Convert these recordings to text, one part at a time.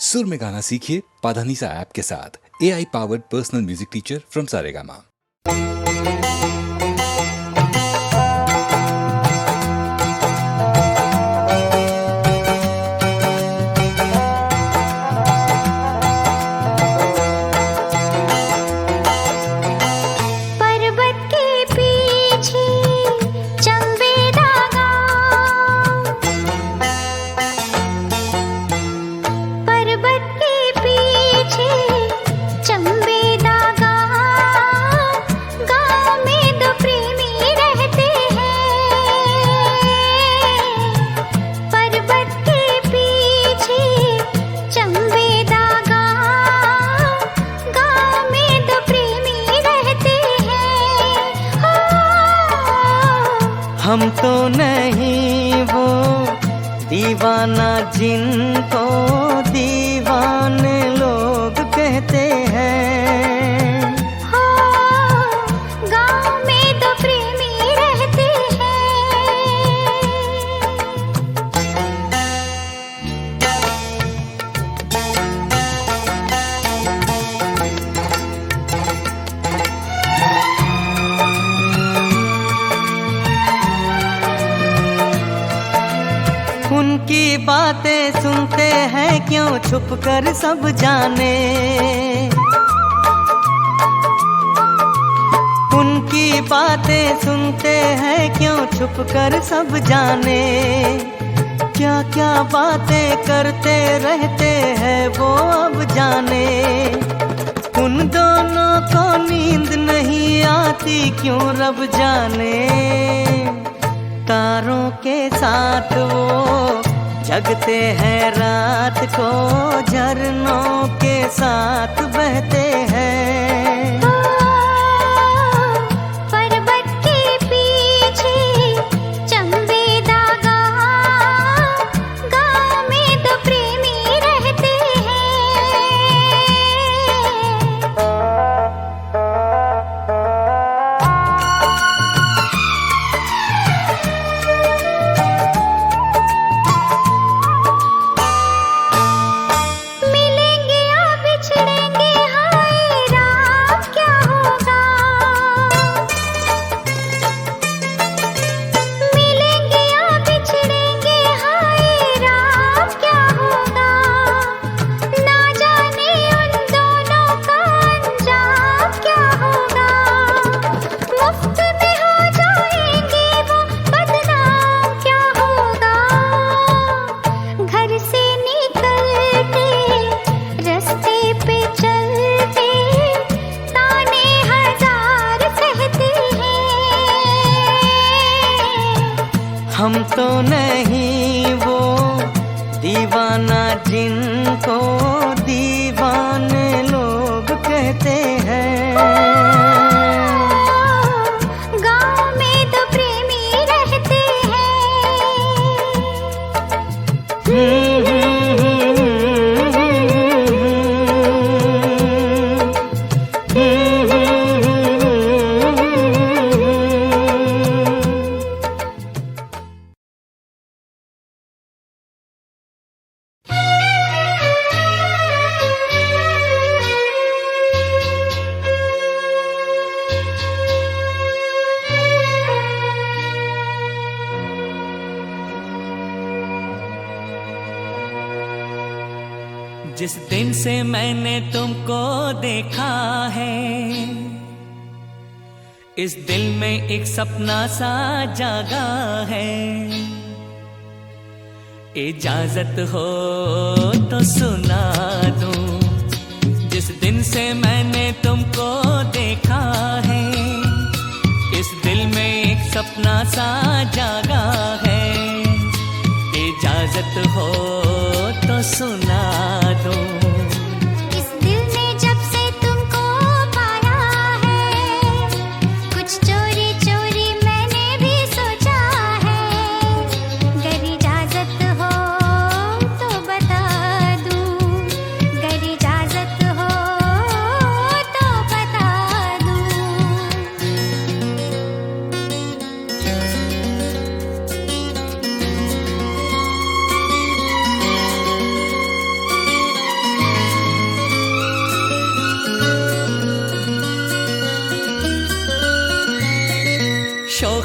सुर में गाना सीखिए पाधानीसा ऐप के साथ। AI powered personal music teacher from Saregama. हम तो नहीं वो दीवाना जिनको दीवाने लोग कहते हैं। गाँव में दो प्रेमी रहते उनकी बातें सुनते हैं क्यों छुप कर सब जाने। उनकी बातें सुनते हैं क्यों छुप कर सब जाने। क्या क्या बातें करते रहते हैं वो अब जाने। उन दोनों को नींद नहीं आती क्यों रब जाने। तारों के साथ वो जगते हैं रात को, झरनों के साथ बहते हैं। पर्वत के पीछे चंबेदा गाँव में दो प्रेमी रहते हम तो नहीं वो दीवाना जिनको दीवाने लोग कहते हैं। गाँव में दो प्रेमी रहते जिस दिन से मैंने तुमको देखा है, इस दिल में एक सपना सा जागा है। इजाजत हो तो सुना दूं, जिस दिन से मैंने तुमको देखा है, इस दिल में एक सपना सा जागा है। इजाजत हो तो सुना दूं। इस दिल ने जब से तुमको पाया है, कुछ चोरी चोरी मैंने भी सोचा है। गर इजाजत हो तो बता दूं, गर इजाजत हो तो बता दूं। 1 2 3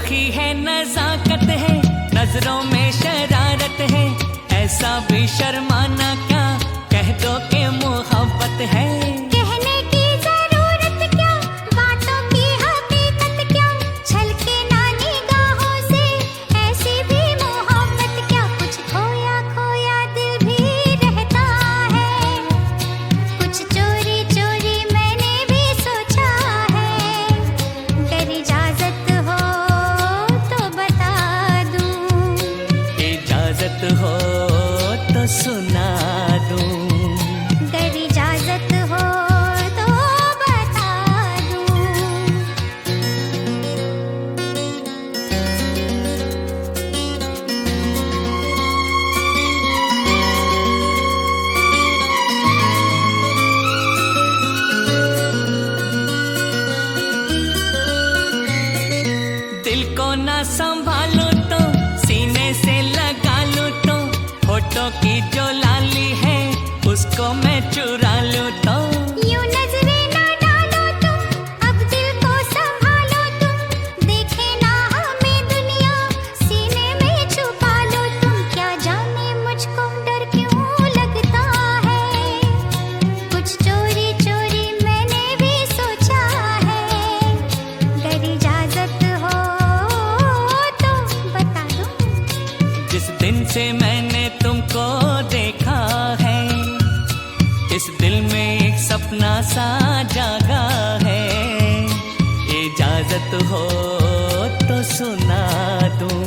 शोखी है, नजाकत है, नजरों में शरारत है, ऐसा भी शर्माना क्या, कह दो कि मोहब्बत है। कहने की जरूरत क्या, बातों की हकीकत क्या, छलके ना निगाहों से ऐसी भी मोहब्बत क्या। कुछ खोया खोया दिल भी रहता है, कुछ चोरी चोरी मैंने भी सोचा है। अगर इजाजत हो तो बता दूं, इजाजत हो तो सुना दूं, अगर इजाजत हो तो बता दूं। दिल को ना संभालो तो सीने से लगा लो तो, होठों की जो लाली है उसको मैं चुरा लूं तो। यूं नजरें ना डालो तुम, अब दिल को संभालो तुम, देखे ना हमें दुनिया, सीने में छुपा लो तुम। क्या जाने मुझको डर क्यों लगता है, कुछ चोरी चोरी मैंने भी सोचा है। अगर इजाजत हो तो बता दूं, जिस दिन से मैंने तुमको देखा है, इस दिल में एक सपना सा जागा है। इजाजत हो तो सुना दूं।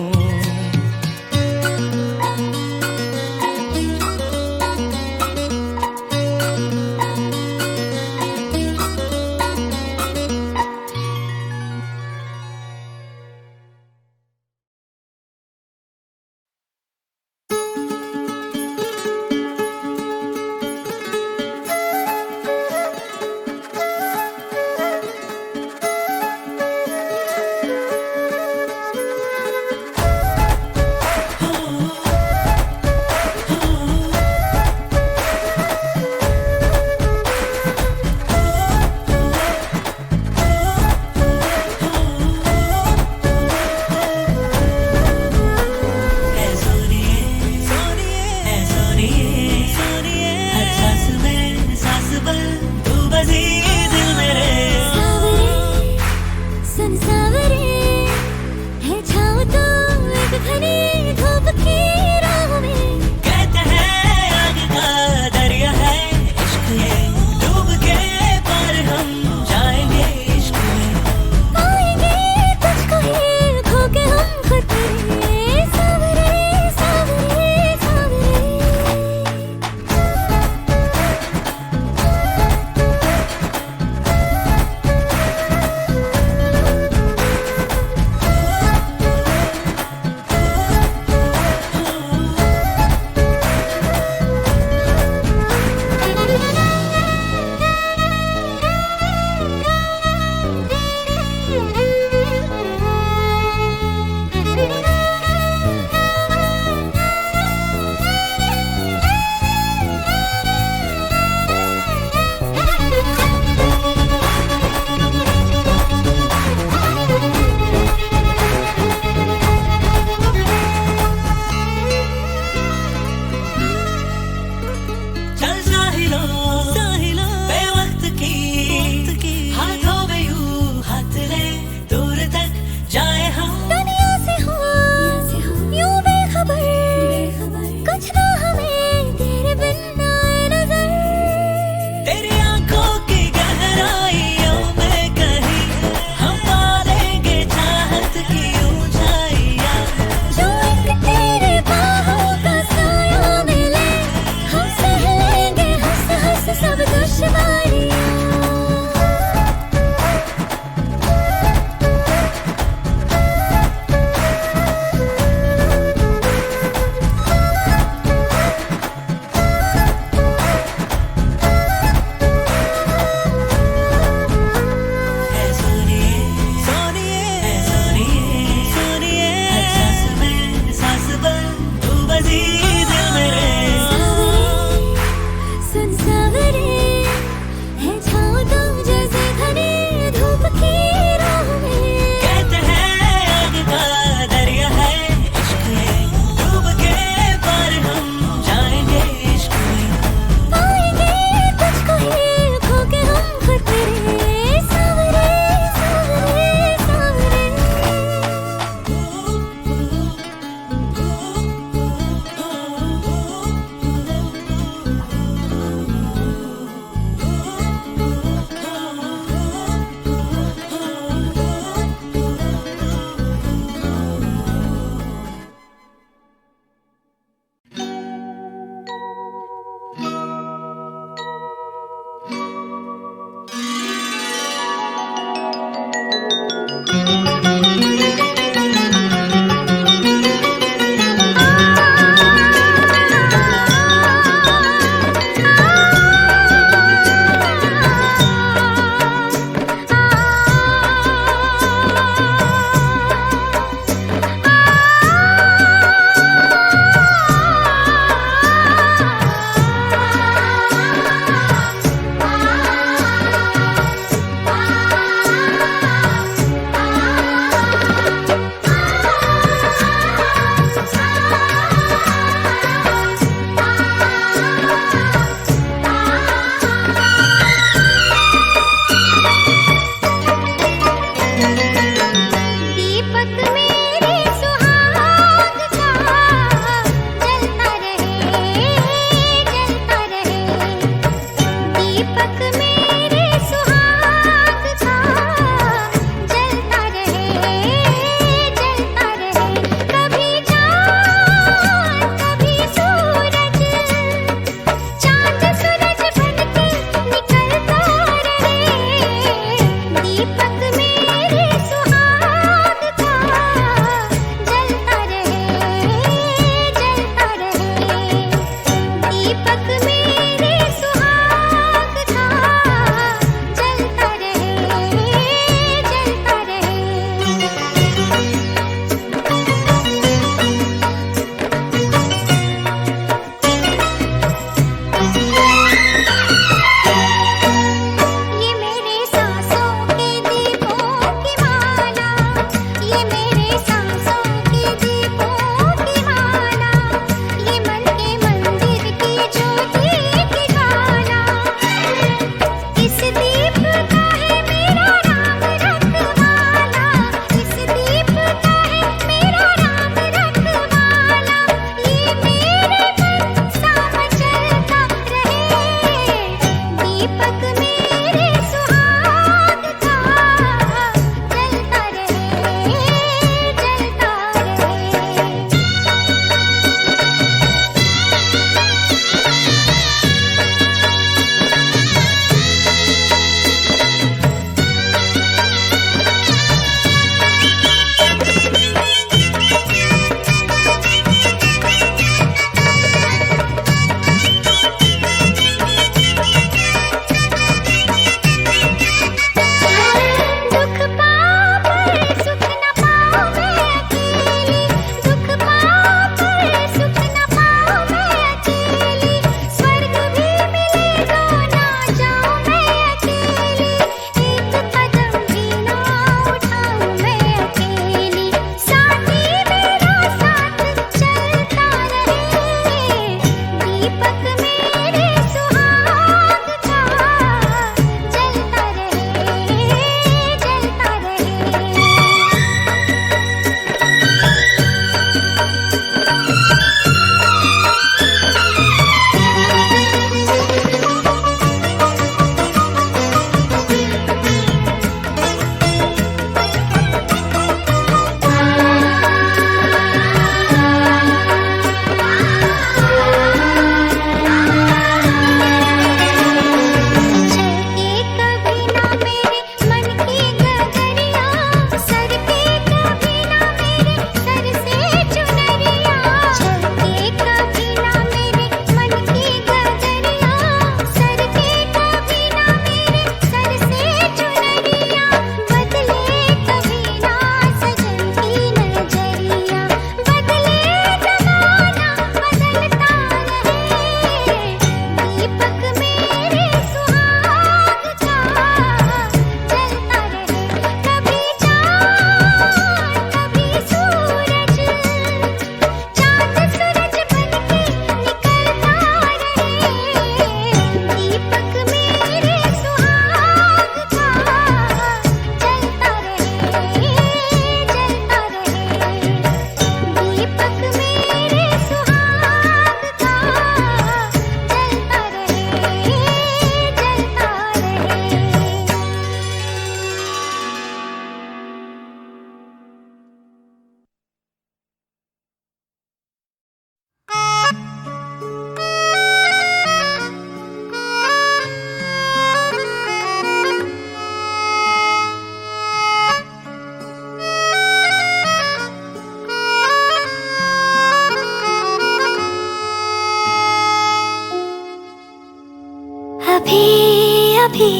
अभी अभी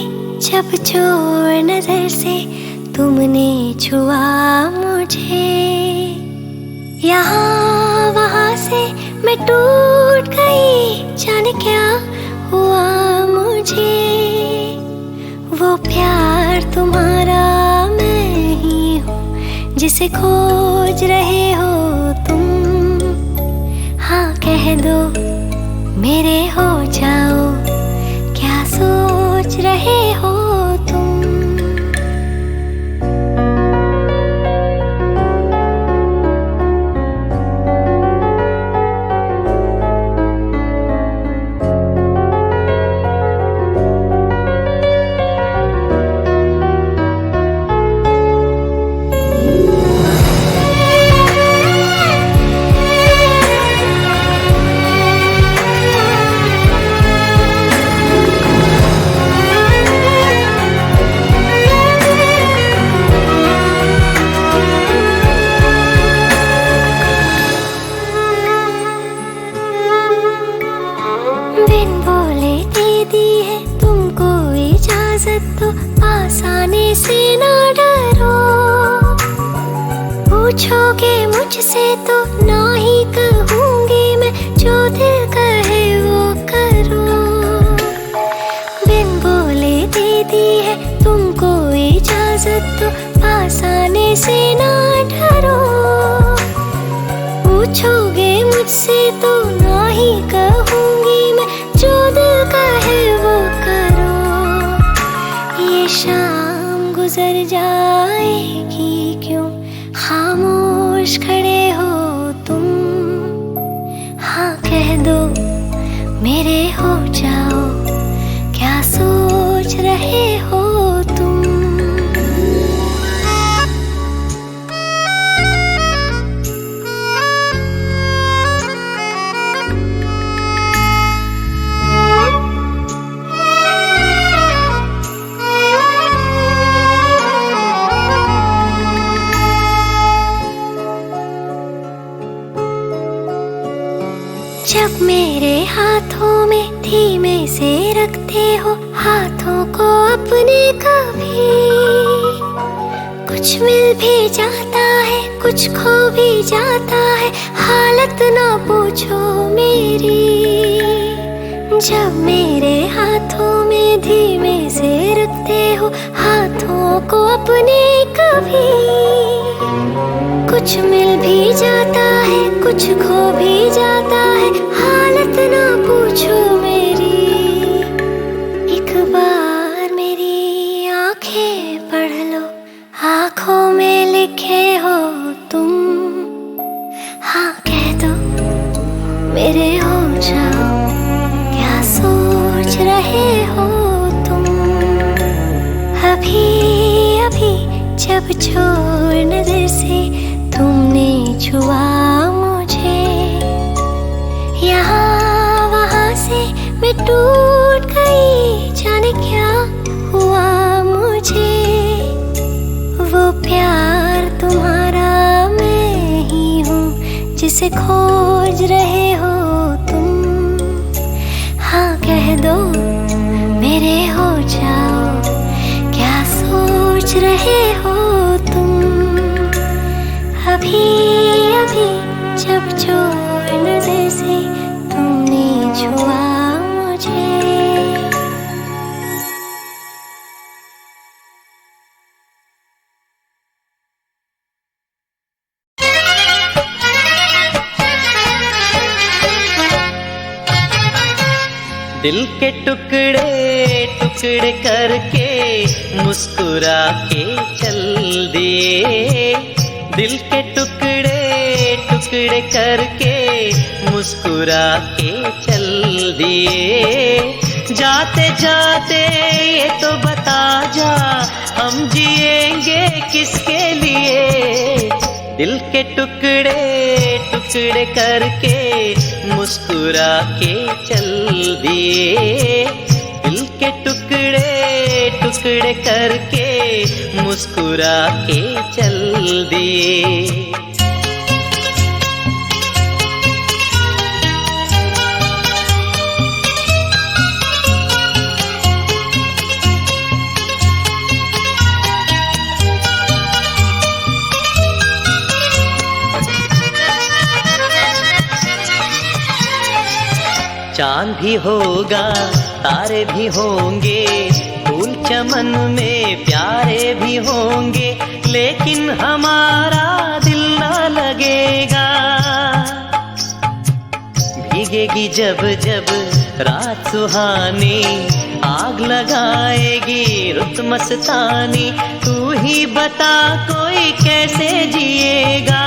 जब चोर नजर से तुमने छुआ मुझे, यहाँ वहाँ से मैं टूट गई, जाने क्या हुआ मुझे। वो प्यार तुम्हारा मैं ही हूँ जिसे खोज रहे हो तुम। हाँ कह दो मेरे हो जाओ, क्या सोच रहे हो तुम। बिन बोले दे दी है तुमको इजाजत, तो पास आने से ना डरो। पूछोगे मुझसे तो ना ही कहूँगी मैं, जो दिल कहे वो करो। बिन बोले दे दी है तुमको इजाजत, तो पास आने से ना डरो। पूछोगे मुझसे तो ना ही कहूँगी मैं, जो दिल कहे वो करो। ये शाम गुजर जाएगी क्यों खामोश खड़े हो तुम। हाँ कह दो मेरे हो जाओ, क्या सोच रहे हो तुम। जब मेरे हाथों में धीमे से रखते हो हाथों को अपने, कभी कुछ मिल भी जाता है कुछ खो भी जाता है, हालत ना पूछो मेरी। जब मेरे हाथों में धीमे से रखते हो हाथों को अपने, कभी कुछ मिल भी जाता है कुछ खो भी जाता है, हालत ना पूछो मेरी। एक बार मेरी आंखें पढ़ लो, आंखों में लिखे हो तुम। हाँ कह दो मेरे हो जाओ, क्या सोच रहे हो तुम। अभी अभी जब चोर नजर से तुमने छुआ मुझे, यहाँ वहाँ से मैं टूट गई, जाने क्या हुआ मुझे। वो प्यार तुम्हारा मैं ही हूँ जिसे खोज रहे हो तुम। हाँ कह दो मेरे हो जाओ, क्या सोच रहे हो तुम। अभी अभी जब चोर नजर से तुमने छुआ मुझे। दिल के टुकड़े टुकड़े करके मुस्कुरा के चल दिए। दिल के टुकड़े टुकड़े करके मुस्कुरा के चल दिए। जाते जाते ये तो बता जा, हम जिएंगे किसके लिए। दिल के टुकड़े टुकड़े करके मुस्कुरा के चल दिए। दिल के टुकड़े टुकड़े करके मुस्कुरा के चल दिए। चांद भी होगा, तारे भी होंगे, फूल चमन में प्यारे भी होंगे, लेकिन हमारा दिल ना लगेगा। भीगेगी जब जब रात सुहानी, आग लगाएगी रुत मस्तानी, तू ही बता कोई कैसे जिएगा।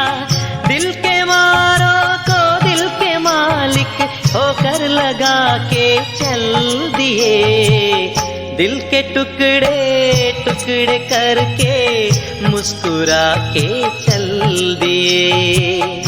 दिल के मारो को दिल के मालिक होकर लगा के चल दिए, दिल के टुकड़े टुकड़े करके मुस्कुरा के चल दिए।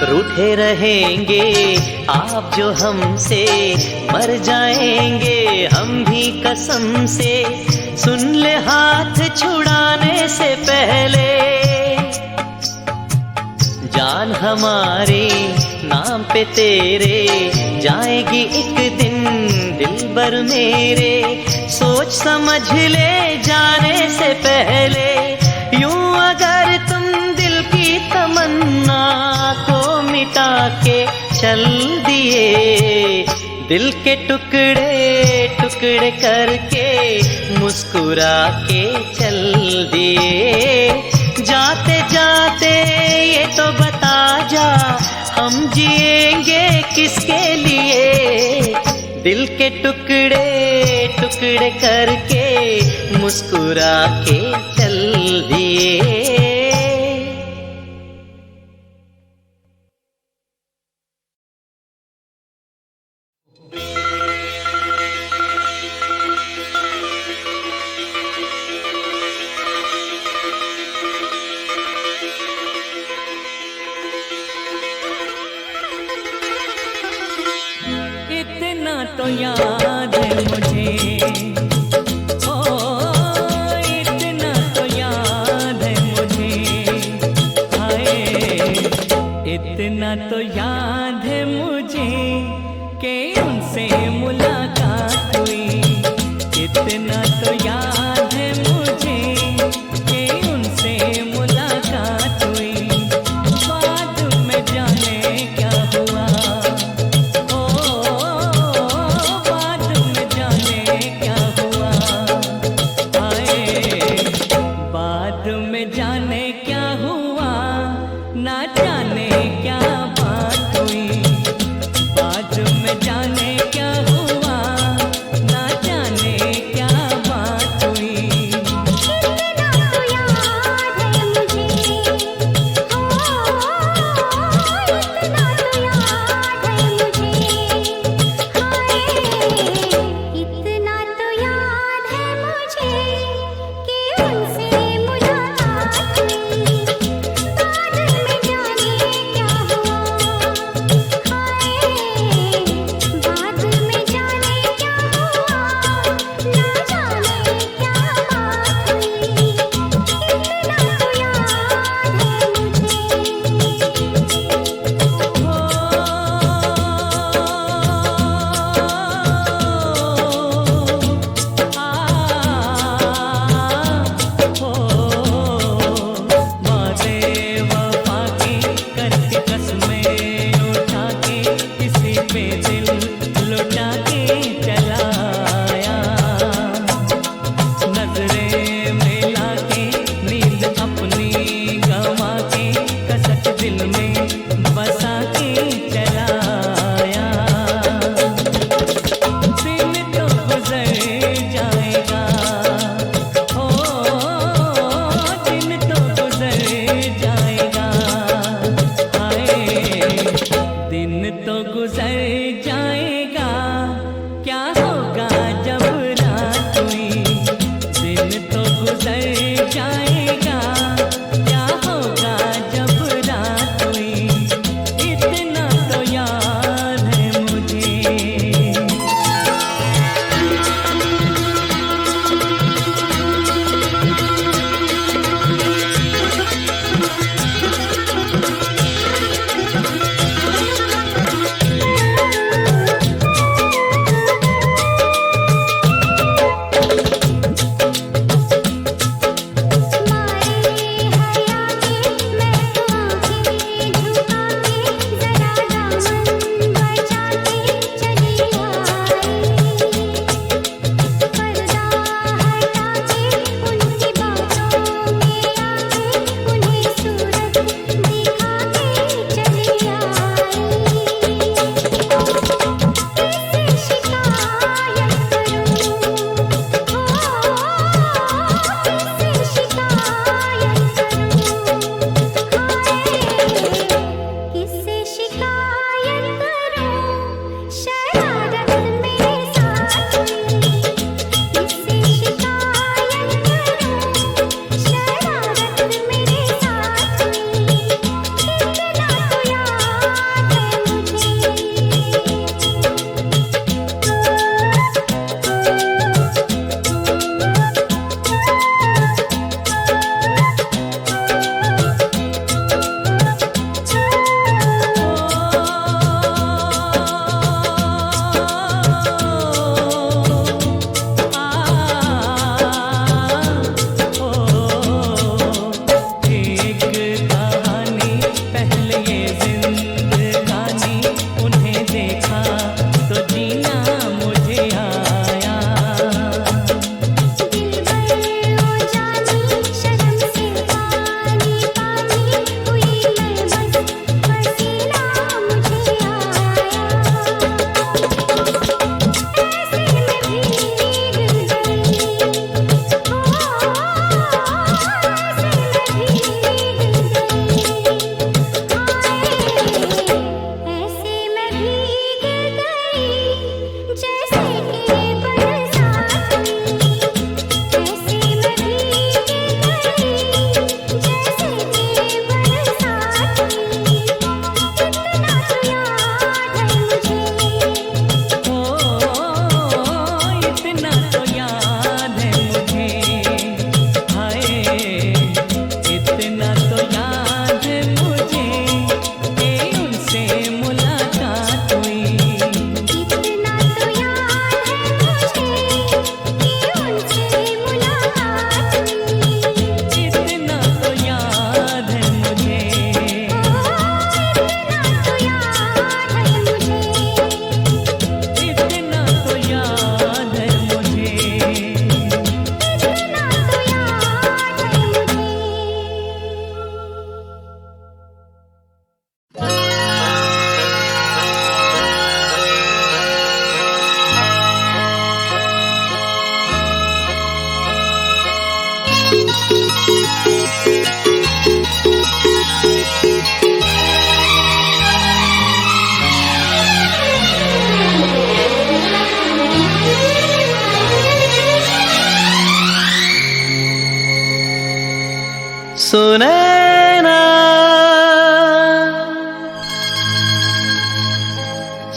रूठे रहेंगे आप जो हमसे, मर जाएंगे हम भी कसम से, सुन ले हाथ छुड़ाने से पहले। जान हमारी नाम पे तेरे जाएगी एक दिन दिलबर मेरे, सोच समझ ले जाने से पहले। यूं अगर तुम दिल की तमन्ना को मिटा के चल दिए, दिल के टुकड़े टुकड़े करके मुस्कुरा के चल दिए। जाते जाते ये तो बता जा, हम जिएंगे किसके लिए, दिल के टुकड़े टुकड़े करके मुस्कुरा के चल दिए। इतना तो याद है मुझे, ओ इतना तो याद है मुझे, हाय इतना तो याद है मुझे कि उनसे मुलाकात हुई। इतना तो याद है मुझे कि उनसे मुलाकात हुई, बाद में जाने क्या हुआ, ना जाने क्या बात हुई, बाद में जाने क्या हुआ, ना जाने क्या बात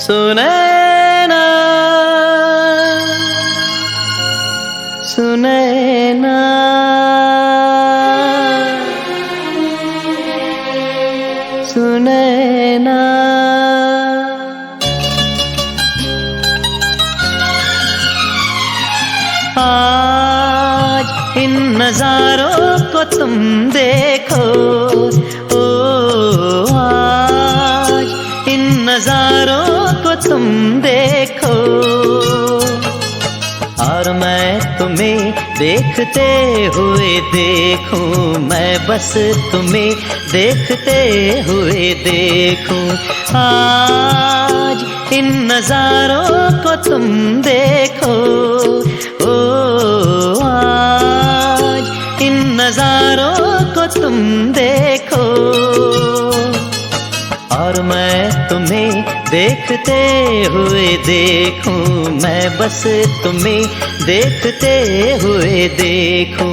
सुनैना सुनैना सुनैना। आज इन नजारों को तुम देखो, ओ आज इन नजारों को तुम देखो, और मैं तुम्हें देखते हुए देखूं, मैं बस तुम्हें देखते हुए देखूं। आज इन नजारों को तुम देखो, ओ आज इन नजारों को तुम देखो, और मैं तुम्हें देखते हुए देखूं, मैं बस तुम्हें देखते हुए देखूं।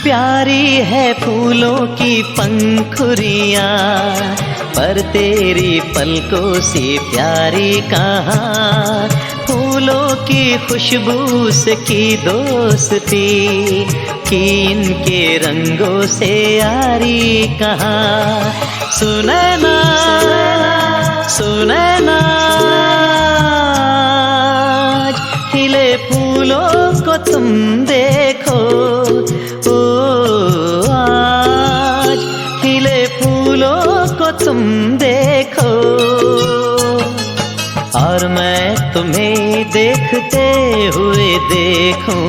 प्यारी है फूलों की पंखुरियां, पर तेरी पलकों से प्यारी कहाँ। फूलों की खुशबू से की दोस्ती, की इनके रंगों से यारी कहाँ। सुनैना सुनैना खिले फूलों को तुम देखो, ओ आज खिले फूलों को तुम देखो, और मैं तुम्हें देखते हुए देखूं,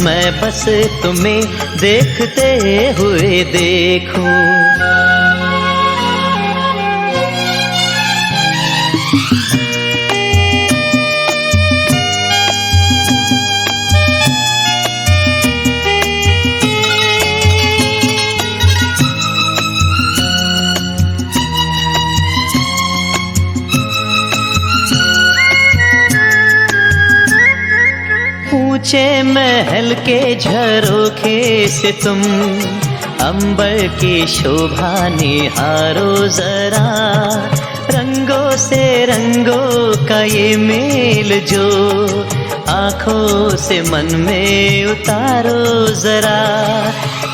मैं बस तुम्हें देखते हुए देखूं। ऊंचे महल के झरोखे से तुम अंबर की शोभा निहारो जरा, रंगों से रंगों का ये मेल जो आंखों से मन में उतारो जरा।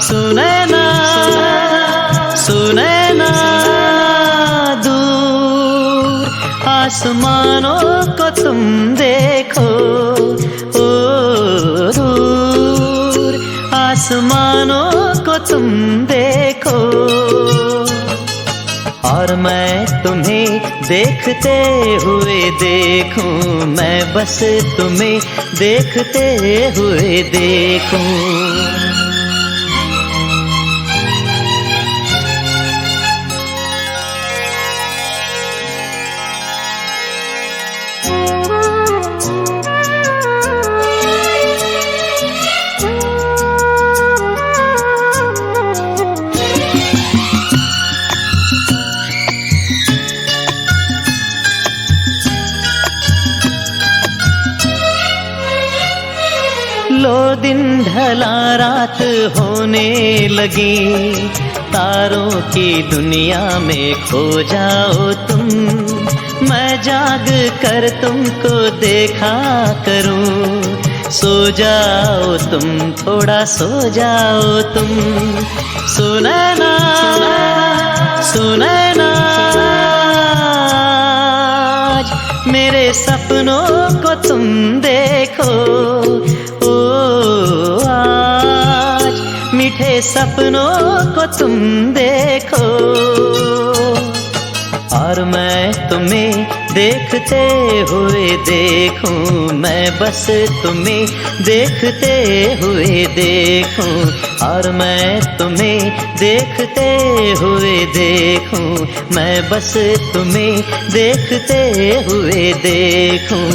सुनैना सुनैना दूर आसमानों को तुम देखो, ओ दूर आसमानों को तुम देखो, और मैं तुम्हें देखते हुए देखूं, मैं बस तुम्हें देखते हुए देखूं। लो दिन ढला रात होने लगी, तारों की दुनिया में खो जाओ तुम, मैं जाग कर तुमको देखा करूं। सो जाओ तुम थोड़ा सो जाओ तुम, सुनैना सुनैना मेरे सपनों को तुम देखो, ओ आज मीठे सपनों को तुम देखो, और मैं तुम्हें देखते हुए देखूं, मैं बस तुम्हें देखते हुए देखूं, और मैं तुम्हें देखते हुए देखूं, मैं बस तुम्हें देखते हुए देखूं।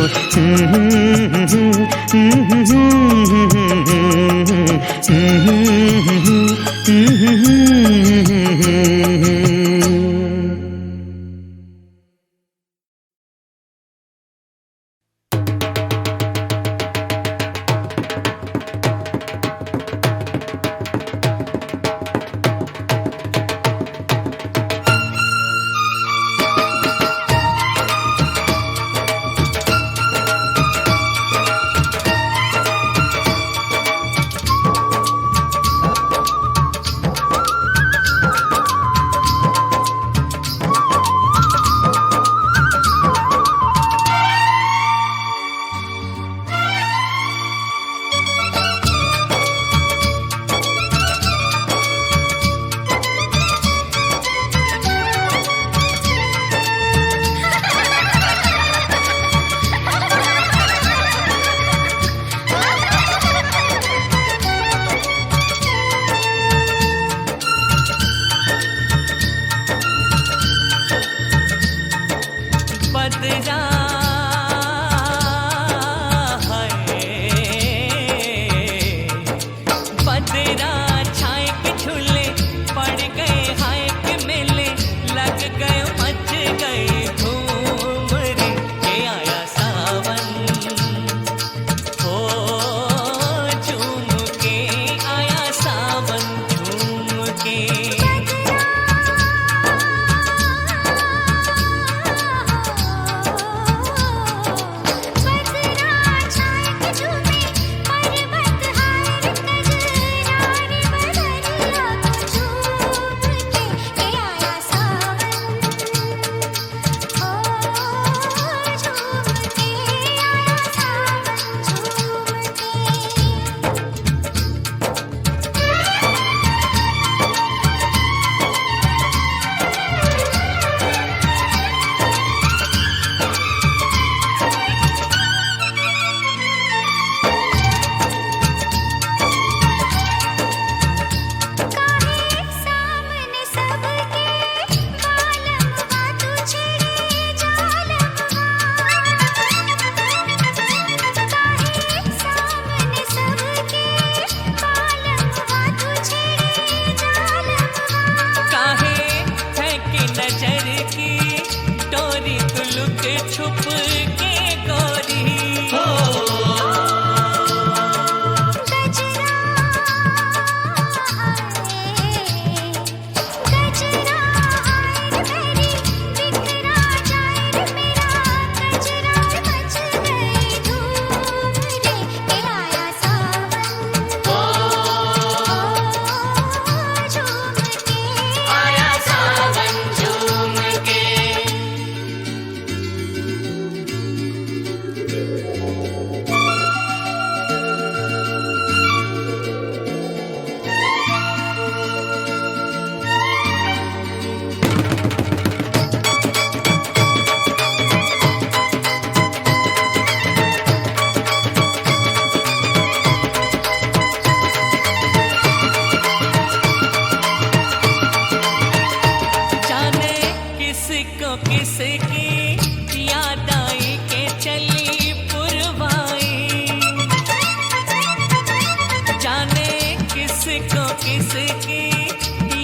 किसको किसकी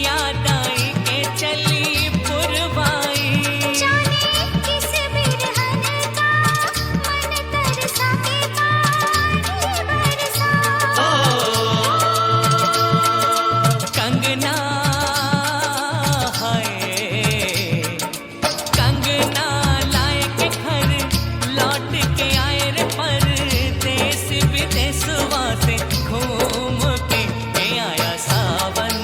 याद आई के चली पुरवाई। जाने किस बिरहन का मन तरसा के पानी बरसा। कंगना है कंगना लाए के घर लौट के आए रे परदेस विदेशवा से घूम के आया सावन।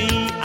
गई